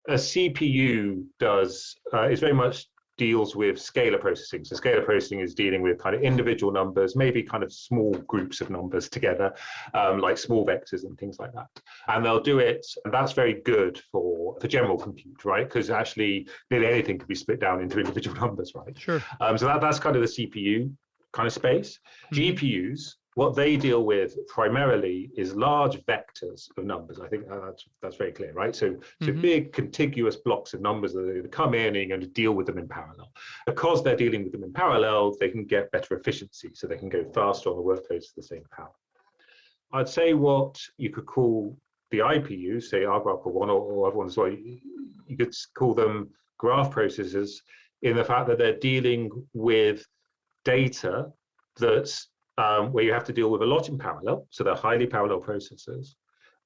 a CPU does is very much deals with scalar processing. So scalar processing is dealing with kind of individual numbers, maybe kind of small groups of numbers together, like small vectors and things like that. And they'll do it, and that's very good for general compute, right? Because actually nearly anything can be split down into individual numbers, right? Sure. So that's kind of the CPU kind of space. GPUs, what they deal with primarily is large vectors of numbers. I think that's very clear, right? So big contiguous blocks of numbers that are going to come in and you're going to deal with them in parallel. Because they're dealing with them in parallel, they can get better efficiency, so they can go faster on the workloads to the same power. I'd say what you could call the IPUs, say arggraph1 or other ones as well, you could call them graph processors in the fact that they're dealing with data that's where you have to deal with a lot in parallel, so they're highly parallel processors.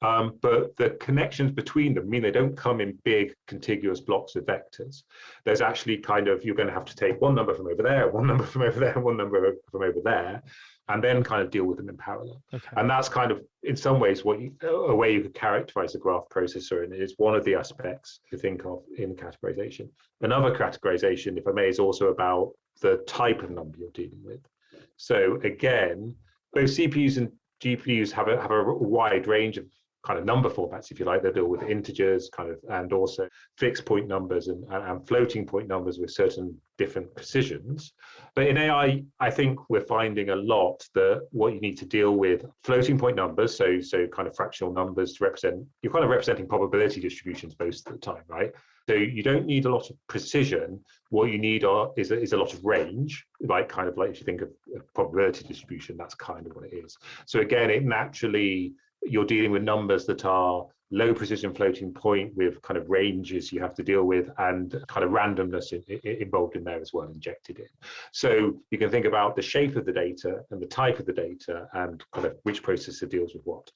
But the connections between them mean they don't come in big contiguous blocks of vectors. There's actually kind of, you're going to have to take one number from over there, one number from over there, one number from over there, and then kind of deal with them in parallel. Okay. And that's kind of, in some ways, a way you could characterize a graph processor, and it's one of the aspects to think of in categorization. Another categorization, if I may, is also about the type of number you're dealing with. So again, both CPUs and GPUs have a wide range of kind of number formats, if you like. They deal with integers kind of, and also fixed point numbers and floating point numbers with certain different precisions. But in AI, I think we're finding a lot that what you need to deal with floating point numbers, so kind of fractional numbers to represent, you're kind of representing probability distributions most of the time, right? So you don't need a lot of precision. What you need is a lot of range, like if you think of a probability distribution, that's kind of what it is. So again, it naturally, you're dealing with numbers that are low precision floating point with kind of ranges you have to deal with, and kind of randomness involved in there as well, injected in. So you can think about the shape of the data and the type of the data and kind of which processor deals with what.